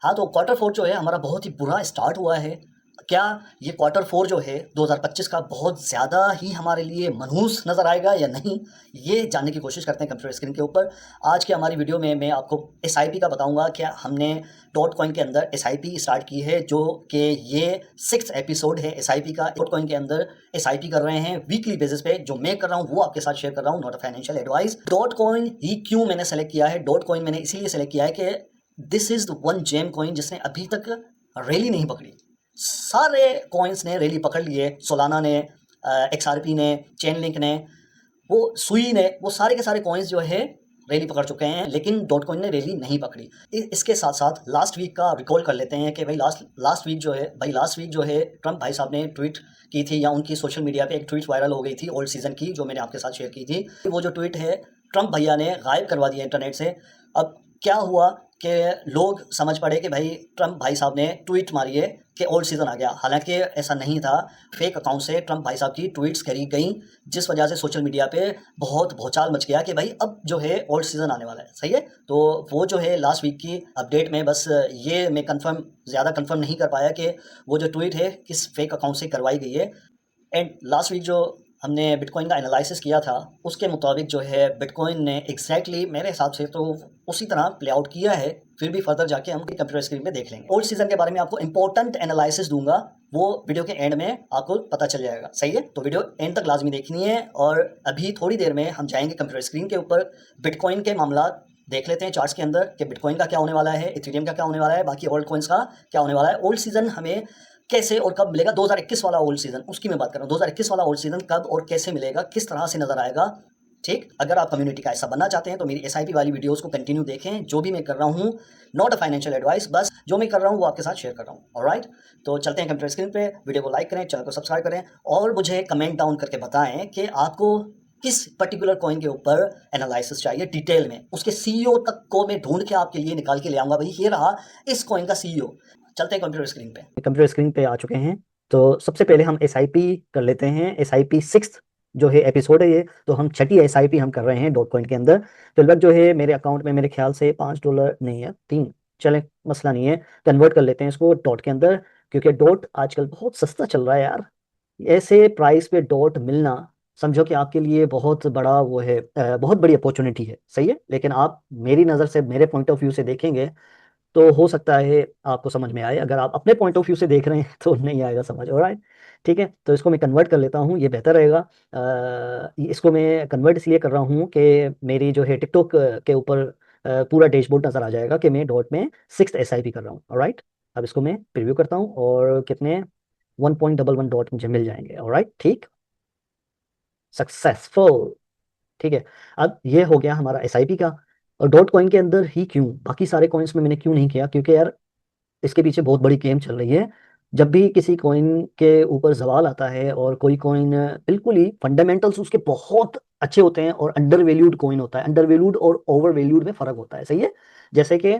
हाँ, तो क्वार्टर 4 जो है हमारा बहुत ही बुरा स्टार्ट हुआ है। क्या ये क्वार्टर 4 जो है 2025 का बहुत ज़्यादा ही हमारे लिए मनहूस नज़र आएगा या नहीं? ये जानने की कोशिश करते हैं कंप्यूटर स्क्रीन के ऊपर। आज की हमारी वीडियो में मैं आपको एसआईपी का बताऊँगा कि हमने डॉटकॉइन के अंदर एसआईपी स्टार्ट की है, जो कि ये 6th एपिसोड है एसआईपी का। डॉटकॉइन के अंदर एसआईपी कर रहे हैं वीकली बेसिस पे। जो मैं कर रहा हूँ वो आपके साथ शेयर कर रहा हूँ, नॉट अ फाइनेंशियल एडवाइस। डॉटकॉइन ही क्यों मैंने सेलेक्ट किया है? डॉटकॉइन मैंने इसीलिए सेलेक्ट किया है कि this is the one gem coin जिसने अभी तक रैली नहीं पकड़ी। सारे कॉइन्स ने रैली पकड़ लिए। सोलाना ने, एक्सआरपी ने, चेन लिंक ने, वो सुई ने, वो सारे के सारे कॉइन्स जो है रैली पकड़ चुके हैं, लेकिन डॉटकॉइन ने रैली नहीं पकड़ी। इसके साथ साथ लास्ट वीक का रिकॉल कर लेते हैं कि भाई लास्ट वीक जो है ट्रम्प भाई साहब ने ट्वीट की थी, या उनकी सोशल मीडिया पे एक ट्वीट वायरल हो गई थी ओल्ड सीजन की, जो मैंने आपके साथ शेयर की थी। वो जो ट्वीट है ट्रम्प भैया ने गायब करवा दिया इंटरनेट से। अब क्या हुआ कि लोग समझ पड़े कि भाई ट्रम्प भाई साहब ने ट्वीट मारी है कि ओल्ड सीज़न आ गया। हालांकि ऐसा नहीं था, फेक अकाउंट से ट्रम्प भाई साहब की ट्वीट्स करी गई, जिस वजह से सोशल मीडिया पे बहुत भौचाल मच गया कि भाई अब जो है ओल्ड सीज़न आने वाला है। सही है, तो वो जो है लास्ट वीक की अपडेट में बस ये मैं ज़्यादा कंफर्म नहीं कर पाया कि वो जो ट्वीट है किस फेक अकाउंट से करवाई गई है। एंड लास्ट वीक जो हमने बिटकॉइन का एनालिसिस किया था, उसके मुताबिक जो है बिटकॉइन ने एग्जैक्टली मेरे हिसाब से तो उसी तरह प्ले आउट किया है। फिर भी फर्दर जाके हम कंप्यूटर स्क्रीन पे देख लेंगे। ओल्ड सीजन के बारे में आपको इंपॉर्टेंट एनालिसिस दूंगा, वो वीडियो के एंड में आपको पता चल जाएगा। सही है, तो वीडियो एंड तक लाजमी देखनी है। और अभी थोड़ी देर में हम जाएंगे कंप्यूटर स्क्रीन के ऊपर, बिटकॉइन के मामला देख लेते हैं चार्ट्स के अंदर कि बिटकॉइन का क्या होने वाला है, इथेरियम का क्या होने वाला है, बाकी ओल्ड कॉइन्स का क्या होने वाला है। ओल्ड सीजन हमें कैसे और कब मिलेगा? 2021 वाला ओल्ड सीजन, उसकी मैं बात कर रहा हूँ। 2021 वाला ओल्ड सीजन कब और कैसे मिलेगा, किस तरह से नजर आएगा? ठीक, अगर आप कम्युनिटी का हिस्सा बनना चाहते हैं तो मेरी एसआईपी वाली वीडियोस को कंटिन्यू देखें। जो भी मैं कर रहा हूँ, नॉट अ फाइनेंशियल एडवाइस, बस जो मैं कर रहा हूँ वो आपके साथ शेयर कर रहा हूँ। ऑलराइट, तो चलते हैं कंप्यूटर स्क्रीन पे। वीडियो को लाइक करें, चैनल को सब्सक्राइब करें, और मुझे कमेंट डाउन करके बताएं कि आपको किस पर्टिकुलर कॉइन के ऊपर एनालिसिस चाहिए डिटेल में। उसके सीईओ तक को मैं ढूंढ के आपके लिए निकाल के ले आऊंगा। भाई ये रहा इस कॉइन का सीईओ। चलते हैं कंप्यूटर स्क्रीन पे आ चुके हैं। तो सबसे पहले हम एसआईपी कर लेते हैं। एसआईपी 6th जो है एपिसोड है ये, तो हम छठी एसआईपी हम कर रहे हैं डॉटकॉइन के अंदर। तो लगभग जो है मेरे अकाउंट में मेरे ख्याल से $5 नहीं है, 3, चले मसला नहीं है, कन्वर्ट कर लेते हैं इसको डॉट के अंदर, क्योंकि डॉट आजकल बहुत सस्ता चल रहा है यार। ऐसे प्राइस पे डॉट मिलना समझो कि आपके लिए बहुत बड़ा वो है, बहुत बड़ी अपॉर्चुनिटी है। सही है, लेकिन आप मेरी नज़र से, मेरे पॉइंट ऑफ व्यू से देखेंगे तो हो सकता है आपको समझ में आए। अगर आप अपने पॉइंट ऑफ व्यू से देख रहे हैं तो नहीं आएगा समझ। ऑलराइट, ठीक है, तो इसको मैं कन्वर्ट कर लेता हूँ, ये बेहतर रहेगा। इसको मैं कन्वर्ट इसलिए कर रहा हूँ कि मेरी जो है टिकटॉक के ऊपर पूरा डैशबोर्ड नज़र आ जाएगा कि मैं डॉट में 6th एसआईपी कर रहा हूँ। ऑलराइट, अब इसको मैं प्रीव्यू करता हूँ और कितने 1.11 डॉट मुझे मिल जाएंगे। ऑलराइट, ठीक, सक्सेसफुल। ठीक है, अब ये हो गया हमारा एसआईपी का। और डॉट कॉइन के अंदर ही क्यों, बाकी सारे कॉइन्स में मैंने क्यों नहीं किया? क्योंकि यार इसके पीछे बहुत बड़ी गेम चल रही है। जब भी किसी कॉइन के ऊपर सवाल आता है और कोई कॉइन बिल्कुल ही फंडामेंटल्स उसके बहुत अच्छे होते हैं और अंडर वैल्यूड कॉइन होता है, अंडर वैल्यूड और ओवर वैल्यूड में फर्क होता है। सही है, जैसे कि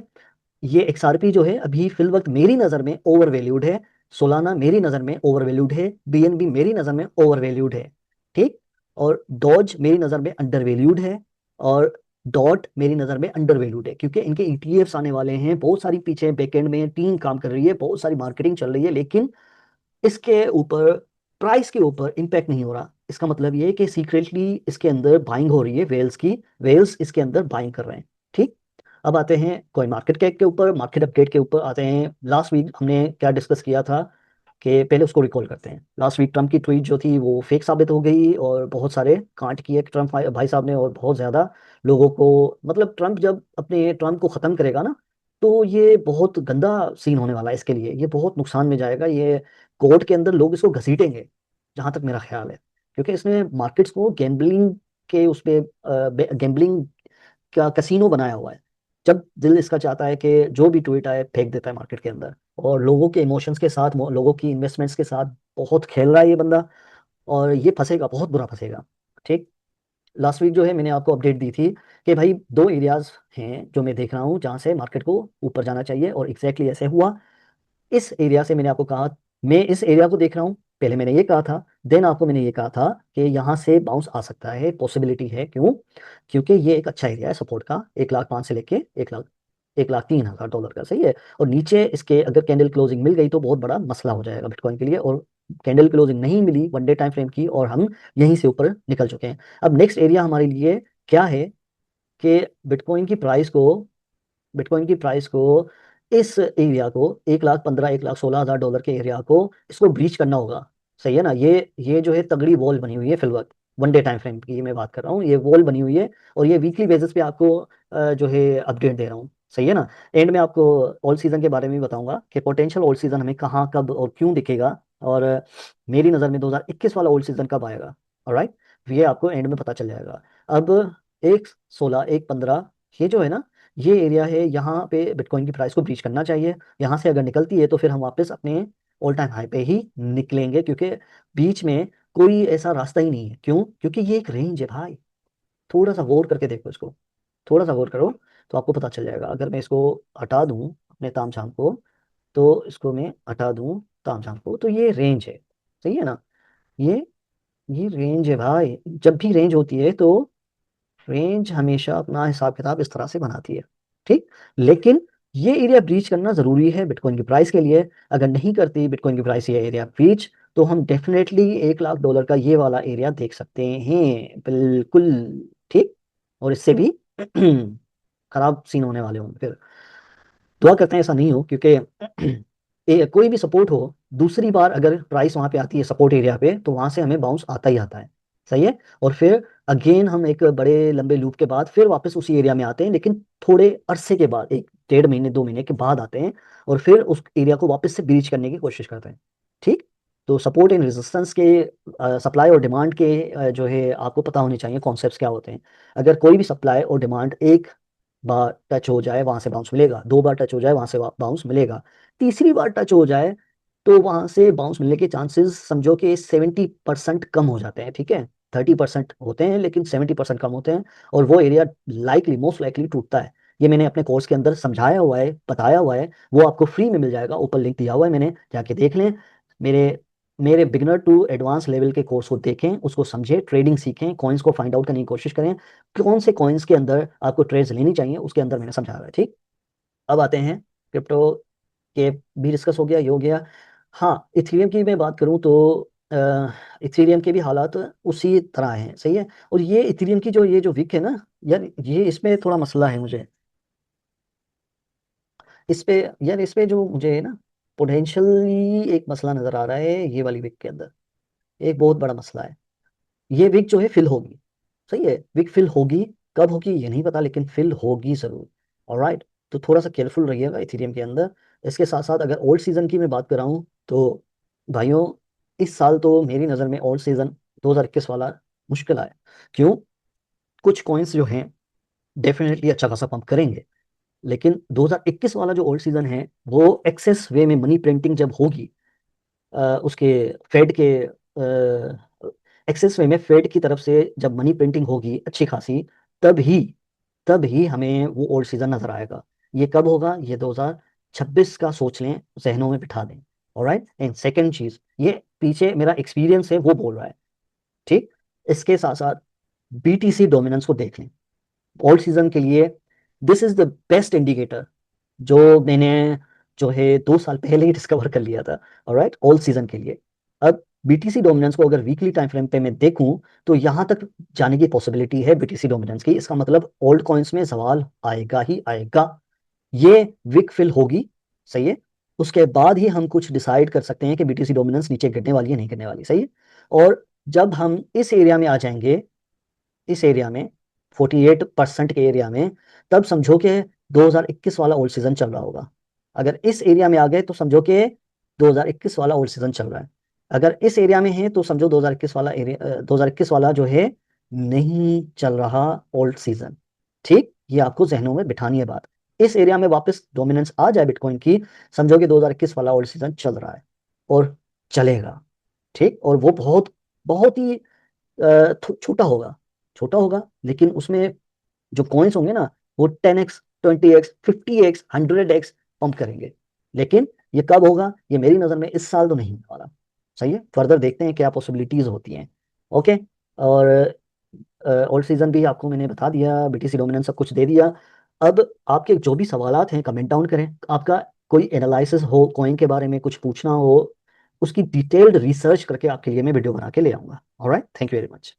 ये एक्सआरपी जो है अभी फिल वक्त मेरी नज़र में ओवर वैल्यूड है, सोलाना मेरी नज़र में ओवर वैल्यूड है, बीएनबी मेरी नज़र में ओवर वैल्यूड है। ठीक, और डॉज मेरी नज़र में अंडर वैल्यूड है, और डॉट मेरी नज़र में अंडर वैल्यूड है, क्योंकि इनके ईटीएफ्स आने वाले हैं। बहुत सारी पीछे बैकएंड में टीम काम कर रही है, बहुत सारी मार्केटिंग चल रही है, लेकिन इसके ऊपर, प्राइस के ऊपर इम्पैक्ट नहीं हो रहा। इसका मतलब ये है कि सीक्रेटली इसके अंदर बाइंग हो रही है, वेल्स की, वेल्स इसके अंदर बाइंग कर रहे हैं। ठीक, अब आते हैं कोई मार्केट कैप के ऊपर, मार्केट अपडेट के ऊपर आते हैं। लास्ट वीक हमने क्या डिस्कस किया था कि पहले उसको रिकॉल करते हैं। लास्ट वीक ट्रम्प की ट्वीट जो थी वो फेक साबित हो गई, और बहुत सारे कांट किए ट्रम्प भाई साहब ने, और बहुत ज़्यादा लोगों को, मतलब ट्रम्प जब अपने ट्रम्प को ख़त्म करेगा ना, तो ये बहुत गंदा सीन होने वाला है इसके लिए, ये बहुत नुकसान में जाएगा। ये कोर्ट के अंदर लोग इसको घसीटेंगे, जहाँ तक मेरा ख्याल है, क्योंकि इसने मार्केट्स को गैम्बलिंग के उस पे, गैम्बलिंग का कसीनो बनाया हुआ है। जब दिल इसका चाहता है कि जो भी ट्वीट आए फेंक देता है मार्केट के अंदर, और लोगों के इमोशंस के साथ, लोगों की इन्वेस्टमेंट्स के साथ बहुत खेल रहा है ये बंदा, और ये फंसेगा, बहुत बुरा फंसेगा। ठीक, लास्ट वीक जो है मैंने आपको अपडेट दी थी कि भाई 2 एरियाज हैं जो मैं देख रहा हूँ जहाँ से मार्केट को ऊपर जाना चाहिए, और एग्जैक्टली ऐसे हुआ। इस एरिया से मैंने आपको कहा, मैं इस एरिया को देख रहा हूँ, पहले मैंने ये कहा था, देन आपको मैंने ये कहा था कि यहाँ से बाउंस आ सकता है, पॉसिबिलिटी है। क्यों? क्योंकि ये एक अच्छा एरिया है सपोर्ट का, 1,05,000 से लेके 1,00,000 1,03,000 डॉलर का, सही है। और नीचे इसके अगर कैंडल क्लोजिंग मिल गई तो बहुत बड़ा मसला हो जाएगा बिटकॉइन के लिए, और कैंडल क्लोजिंग नहीं मिली वन डे टाइम फ्रेम की और हम यहीं से ऊपर निकल चुके हैं। अब नेक्स्ट एरिया हमारे लिए क्या है कि बिटकॉइन की प्राइस को बिटकॉइन की प्राइस को इस एरिया को 1,15,000 1,16,000 डॉलर के एरिया को इसको ब्रीच करना होगा, सही है ना। ये जो है तगड़ी वॉल बनी हुई है फिलहाल, वन डे टाइम फ्रेम की मैं बात कर रहा हूँ, ये वॉल बनी हुई है। और ये वीकली बेसिस पे आपको जो है अपडेट दे रहा हूँ, सही है ना। एंड में आपको ऑल सीजन के बारे में भी बताऊंगा कि पोटेंशियल ऑल सीजन हमें कहाँ कब और क्यों दिखेगा, और मेरी नज़र में 2021 वाला ऑल सीजन कब आएगा। ऑलराइट, ये आपको एंड में पता चल जाएगा। अब 1,16 1,15 ये जो है ना, ये एरिया है, यहाँ पे बिटकॉइन की प्राइस को ब्रीच करना चाहिए। यहाँ से अगर निकलती है तो फिर हम वापस अपने ऑल टाइम हाई पे ही निकलेंगे, क्योंकि बीच में कोई ऐसा रास्ता ही नहीं है। क्यों? क्योंकि ये एक रेंज है भाई। थोड़ा सा गौर करके देखो इसको, थोड़ा सा गौर करो तो आपको पता चल जाएगा। अगर मैं इसको हटा दूं अपने तामझाम को, तो इसको मैं हटा दूं तामझाम को, तो ये रेंज है, सही है ना। ये ये रेंज है भाई। जब भी रेंज होती है तो रेंज हमेशा अपना हिसाब किताब इस तरह से बनाती है, ठीक। लेकिन ये एरिया ब्रीच करना जरूरी है बिटकॉइन की प्राइस के लिए। अगर नहीं करती बिटकॉइन की प्राइस ये एरिया ब्रीच, तो हम डेफिनेटली 1,00,000 का ये वाला एरिया देख सकते हैं, बिल्कुल ठीक। और इससे भी खराब सीन होने वाले होंगे फिर। दुआ करते हैं ऐसा नहीं हो, क्योंकि कोई भी सपोर्ट हो, दूसरी बार अगर प्राइस वहां पे आती है सपोर्ट एरिया पे, तो वहां से हमें बाउंस आता ही आता है, सही है। और फिर अगेन हम एक बड़े लंबे लूप के बाद फिर वापस उसी एरिया में आते हैं, लेकिन थोड़े अरसे के बाद, 1 डेढ़ महीने 2 महीने के बाद आते हैं, और फिर उस एरिया को वापस से ब्रीच करने की कोशिश करते हैं, ठीक। तो सपोर्ट एंड रेजिस्टेंस के, सप्लाई और डिमांड के जो है आपको पता होने चाहिए कॉन्सेप्ट्स क्या होते हैं। अगर कोई भी सप्लाई और डिमांड एक बार टच हो जाए वहां से बाउंस मिलेगा, 2 बार टच हो जाए वहां से बाउंस मिलेगा, तीसरी बार टच हो जाए तो वहां से बाउंस मिलने के चांसेस समझो कि 70% कम हो जाते हैं, ठीक है। 30% होते हैं लेकिन 70% कम होते हैं, और वो एरिया लाइकली मोस्ट लाइकली टूटता है। ये मैंने अपने कोर्स के अंदर समझाया हुआ है, बताया हुआ है, वो आपको फ्री में मिल जाएगा, ऊपर लिंक दिया हुआ है, मैंने जाके देख लें। मेरे मेरे बिगिनर टू एडवांस लेवल के कोर्स को देखें, उसको समझें, ट्रेडिंग सीखें, कॉइन्स को फाइंड आउट करने की कोशिश करें, कौन से कॉइन्स के अंदर आपको ट्रेड्स लेनी चाहिए, उसके अंदर मैंने समझाया है, ठीक। अब आते हैं क्रिप्टो के, भी डिस्कस हो गया, ये हो गया। हाँ, इथेरियम की मैं बात करूं तो इथेरियम के भी हालात उसी तरह हैं, सही है। और ये इथेरियम की जो ये जो विक है ना, यार ये इसमें थोड़ा मसला है मुझे, इस पे, यार इस पे जो मुझे है ना पोटेंशियली एक मसला नजर आ रहा है ये वाली विक के अंदर, एक बहुत बड़ा मसला है। ये विक जो है फिल होगी, सही है, विक फिल होगी, कब होगी ये नहीं पता, लेकिन फिल होगी जरूर। ऑलराइट, तो थोड़ा सा केयरफुल रहिएगा इथेरियम के अंदर। इसके साथ साथ अगर ओल्ड सीजन की मैं बात कर रहा हूँ तो भाइयों, इस साल तो मेरी नज़र में ओल्ड सीजन 2021 वाला मुश्किल आया। क्यों? कुछ कॉइन्स जो हैं डेफिनेटली अच्छा खासा पंप करेंगे, लेकिन 2021 वाला जो ओल्ड सीजन है वो एक्सेस वे में मनी प्रिंटिंग जब होगी, उसके फेड के एक्सेस वे में फेड की तरफ से जब मनी प्रिंटिंग होगी अच्छी खासी, तब ही तब ही हमें वो ओल्ड सीजन नजर आएगा। ये कब होगा? ये 2026 का सोच लें, जहनों में बिठा दें। ऑलराइट, एंड सेकंड चीज, ये पीछे मेरा एक्सपीरियंस है वो बोल रहा है, ठीक। इसके साथ साथ बीटीसी डोमिनेंस को देख लें ऑल सीजन के लिए। This is the best indicator जो मैंने जो है 2 साल पहले ही डिस्कवर कर लिया था, ऑलराइट, ऑल सीजन के लिए। अब बीटीसी डोमिनेंस को अगर वीकली टाइम फ्रेम पे मैं देखूं तो यहां तक जाने की पॉसिबिलिटी है बीटीसी डोमिनेंस की। इसका मतलब ओल्ड कॉइन्स में सवाल आएगा ही आएगा, ये विक फिल होगी, सही है। उसके बाद ही हम कुछ डिसाइड कर सकते हैं कि बीटीसी डोमिनेंस नीचे गिरने वाली है नहीं गिरने वाली, सही है। और जब हम इस एरिया में आ जाएंगे, इस एरिया में 48% के एरिया में, तब समझो कि 2021 वाला ओल्ड सीजन चल रहा होगा। अगर इस एरिया में आ गए तो समझो कि 2021 वाला ओल्ड सीजन चल रहा है। अगर इस एरिया में है तो समझो 2021 वाला एरिया, 2021 वाला जो है नहीं चल रहा ओल्ड सीजन, ठीक। ये आपको जहनों में बिठानी है बात। इस एरिया में वापस डोमिनेंस आ जाए बिटकॉइन की, समझो कि 2021 वाला ओल्ड सीजन चल रहा है और चलेगा, ठीक। और वो बहुत बहुत ही छोटा होगा, छोटा होगा, लेकिन उसमें जो कॉइन्स होंगे ना, वो 10x 20x 50x 100x pump करेंगे। लेकिन ये कब होगा? ये मेरी नज़र में इस साल तो नहीं होने वाला, सही है। फर्दर देखते हैं क्या पॉसिबिलिटीज होती हैं, ओके। और ओल्ड सीजन भी आपको मैंने बता दिया, बीटीसी डोमिनेंस सब कुछ दे दिया। अब आपके जो भी सवालात हैं कमेंट डाउन करें, आपका कोई एनालिसिस हो कॉइन के बारे में कुछ पूछना हो, उसकी डिटेल्ड रिसर्च करके आपके लिए मैं वीडियो बना के ले आऊंगा। Alright, thank you very much.